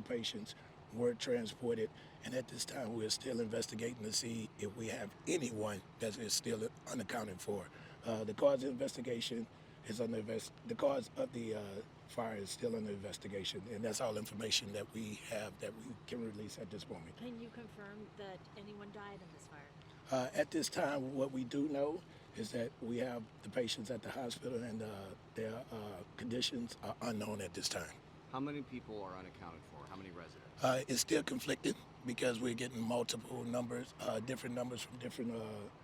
of patients were transported, and at this time we're still investigating to see if we have anyone that is still unaccounted for. The cause of investigation is the cause of the fire is still under investigation, and that's all information that we have that we can release at this moment. Can you confirm that anyone died in this fire? At this time, what we do know is that we have the patients at the hospital, and their conditions are unknown at this time. How many people are unaccounted for? How many residents? It's still conflicted because we're getting multiple numbers, different numbers from different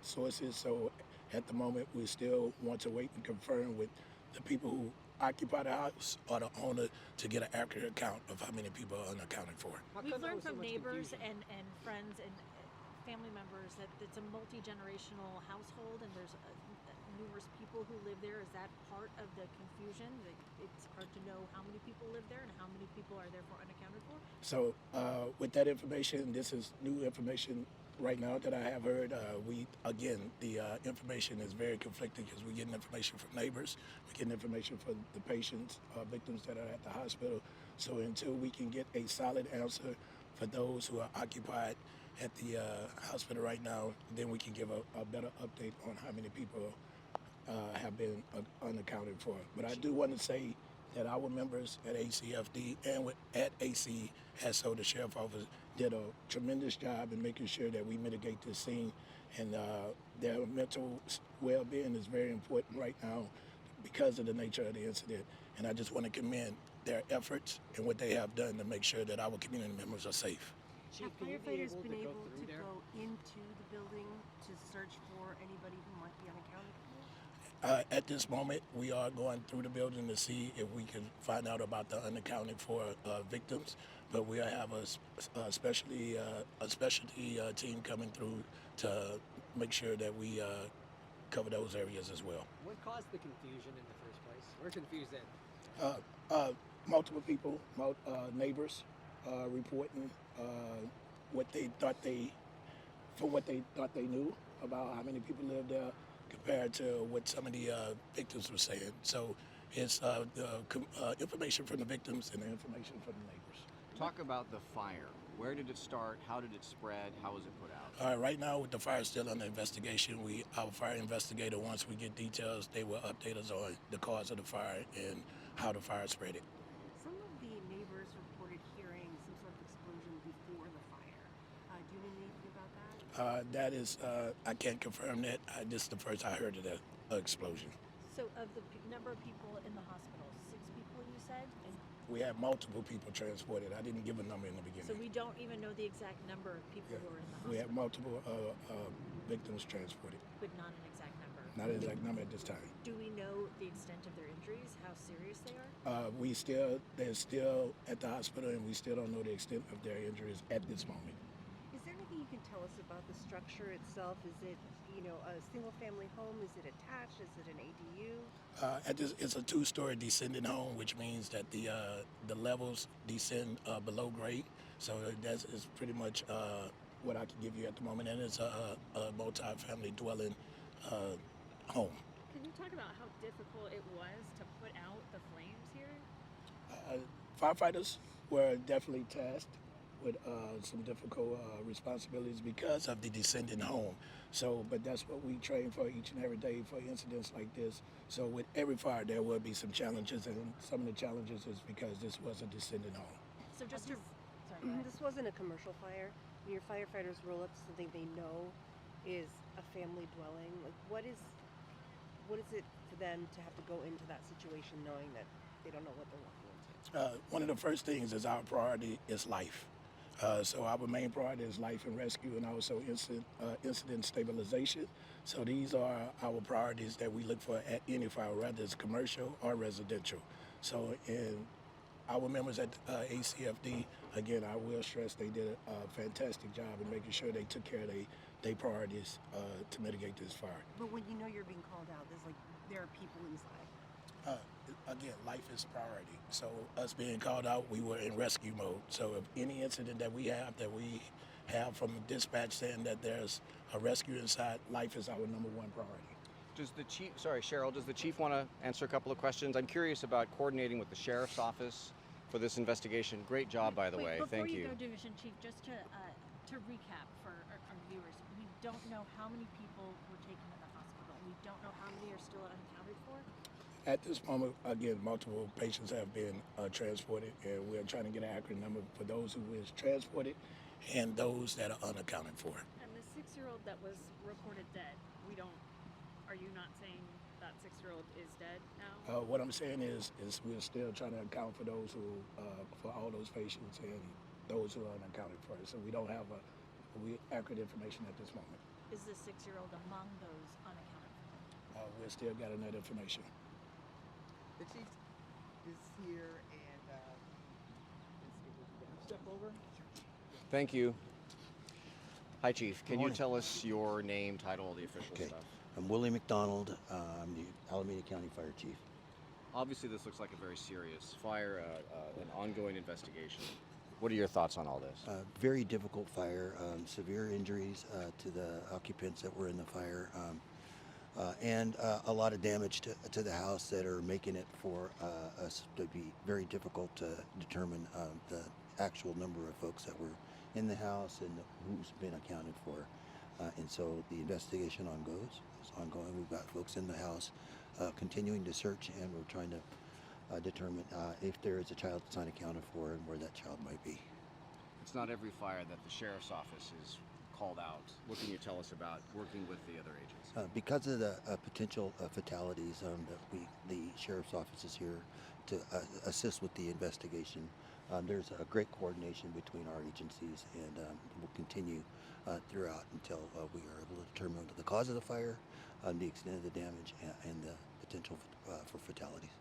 sources. So at the moment, we still want to wait and confirm with the people who occupy the house or the owner to get an accurate count of how many people are unaccounted for. We've learned from neighbors and friends and family members that it's a multi-generational household and there's numerous people who live there. Is that part of the confusion? It's hard to know how many people live there and how many people are therefore unaccounted for? So with that information, this is new information right now that I have heard. The information is very conflicting because we're getting information from neighbors, we're getting information from the patients, victims that are at the hospital. So until we can get a solid answer for those who are occupied at the hospital right now, then we can give a better update on how many people have been unaccounted for. But I do want to say that our members at ACFD and at ACSO, the Sheriff Office, did a tremendous job in making sure that we mitigate this scene, and their mental well-being is very important right now because of the nature of the incident. And I just want to commend their efforts and what they have done to make sure that our community members are safe. Have firefighters been able to go into the building to search for anybody who might be unaccounted for? At this moment, we are going through the building to see if we can find out about the unaccounted for victims. But we have a specialty team coming through to make sure that we cover those areas as well. What caused the confusion in the first place? We're confused then. Multiple people, neighbors, reporting what they thought they knew about how many people lived there compared to what some of the victims were saying. So it's the information from the victims and the information from the neighbors. Talk about the fire. Where did it start? How did it spread? How was it put out? Right now, with the fire still under investigation, our fire investigator, once we get details, they will update us on the cause of the fire and how the fire spread it. Some of the neighbors reported hearing some sort of explosion before the fire. Do you know anything about that? That is, I can't confirm that. This is the first I heard of that explosion. So of the number of people in the hospital, 6 people you said? And We had multiple people transported. I didn't give a number in the beginning. so we don't even know the exact number of people who are in the hospital? We had multiple victims transported. But not an exact number? Not an exact number at this time. Do we know the extent of their injuries, how serious they are? They're still at the hospital, and we still don't know the extent of their injuries at this moment. Is there anything you can tell us about the structure itself? Is it, a single-family home? Is it attached? Is it an ADU? It's a 2-story descending home, which means that the levels descend below grade. So is pretty much what I can give you at the moment, and it's a multi-family dwelling home. Can you talk about how difficult it was to put out the flames here? Firefighters were definitely tasked with some difficult responsibilities because of the descending home. So, but that's what we train for each and every day for incidents like this. So with every fire, there will be some challenges, and some of the challenges is because this was a descending home. So just to... Sorry, go ahead. This wasn't a commercial fire. When your firefighters roll up to something they know is a family dwelling, like what is it for them to have to go into that situation knowing that they don't know what they're walking into? One of the first things is our priority is life. So our main priority is life and rescue, and also incident stabilization. So these are our priorities that we look for at any fire, whether it's commercial or residential. So in our members at ACFD, again, I will stress they did a fantastic job in making sure they took care of their priorities to mitigate this fire. But when you know you're being called out, there are people inside. Again, life is priority. So us being called out, we were in rescue mode. So if any incident that we have from the dispatch saying that there's a rescue inside, life is our number one priority. Cheryl, does the chief want to answer a couple of questions? I'm curious about coordinating with the sheriff's office for this investigation. Great job, by the way. Thank Before you. you go, Division Chief, just to recap for our viewers, we don't know how many people were taken to the hospital. We don't know how many are still unaccounted for. At this moment, again, multiple patients have been transported, and we're trying to get an accurate number for those who is transported and those that are unaccounted for. And the 6-year-old that was reported dead, are you not saying that 6-year-old is dead now? What I'm saying is we're still trying to account for those who, for all those patients and those who are unaccounted for. So we don't have accurate information at this moment. Is the 6-year-old among those unaccounted for? We're still getting that information. The chief is here, and step over. Thank you. Hi, Chief. Can you morning. tell us your name, title, the official Okay. stuff? I'm Willie McDonald. I'm the Alameda County Fire Chief. Obviously, this looks like a very serious fire, an ongoing investigation. What are your thoughts on all this? Very difficult fire, severe injuries to the occupants that were in the fire, and a lot of damage to the house that are making it for us to be very difficult to determine the actual number of folks that were in the house and who's been accounted for. And so the investigation is ongoing. We've got folks in the house continuing to search, and we're trying to determine if there is a child that's unaccounted for and where that child might be. It's not every fire that the sheriff's office is called out. What can you tell us about working with the other agents? Because of the potential fatalities, the sheriff's office is here to assist with the investigation. There's a great coordination between our agencies, and will continue throughout until we are able to determine the cause of the fire, the extent of the damage, and the potential for fatalities.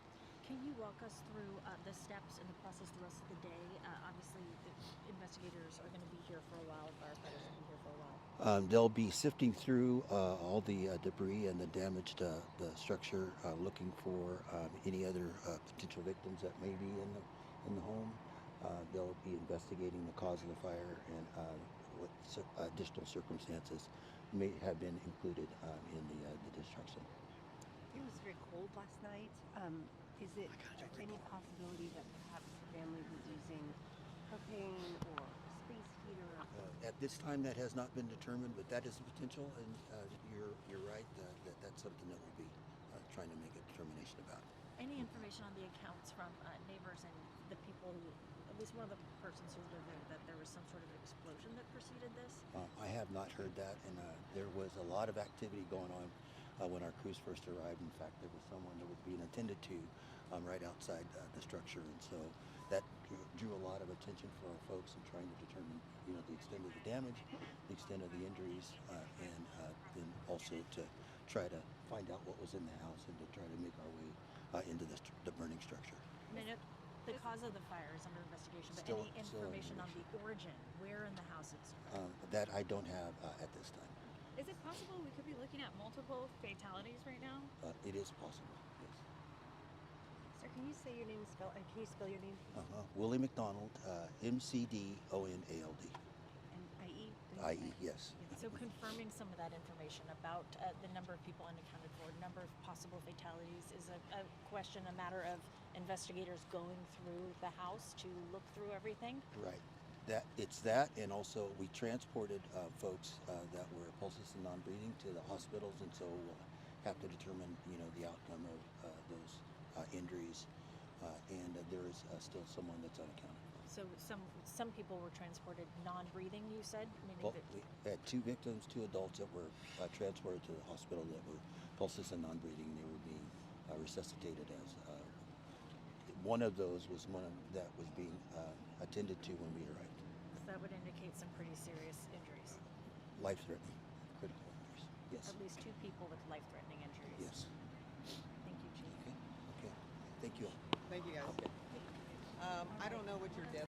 Can you walk us through the steps and the process the rest of the day? Obviously, the investigators are going to be here for a while. Firefighters will be here for a while. They'll be sifting through all the debris and the damage to the structure, looking for any other potential victims that may be in the home. They'll be investigating the cause of the fire and what additional circumstances may have been included in the destruction. It was very cold last night. Is it any possibility that perhaps the family was using propane or space heater? At this time, that has not been determined, but that is a potential, and you're right that's something that we'll be trying to make a determination about. Any information on the accounts from neighbors and the people who, at least one of the persons who lived there, that there was some sort of explosion that preceded this? I have not heard that, and there was a lot of activity going on when our crews first arrived. In fact, there was someone that was being attended to right outside the structure, and so that drew a lot of attention for our folks in trying to determine, the extent of the damage, the extent of the injuries, and then also to try to find out what was in the house and to try to make our way into the burning structure. I mean, the cause of the fire is under investigation, but Still any information on the origin, where in the house it started? That I don't have at this time. Is it possible we could be looking at multiple fatalities right now? It is possible, yes. Sir, can you say your name? Can you spell your name? Willie McDonald, McDonald. And IE? IE, yes. So confirming some of that information about the number of people unaccounted for, number of possible fatalities is a question, a matter of investigators going through the house to look through everything? Right. It's that, and also we transported folks that were pulseless and non-breathing to the hospitals, and so we'll have to determine, the outcome of those injuries, and there is still someone that's unaccounted for. So some people were transported non-breathing, you said? Meaning Well, that we had 2 victims, 2 adults that were transported to the hospital that were pulseless and non-breathing, and they were being resuscitated as one of those was one that was being attended to when we arrived. so that would indicate some pretty serious injuries. Life-threatening, critical injuries. Yes. At least 2 people with life-threatening injuries. Yes. Thank you, Chief. Okay. Thank you all. Thank you, guys. I don't know what your death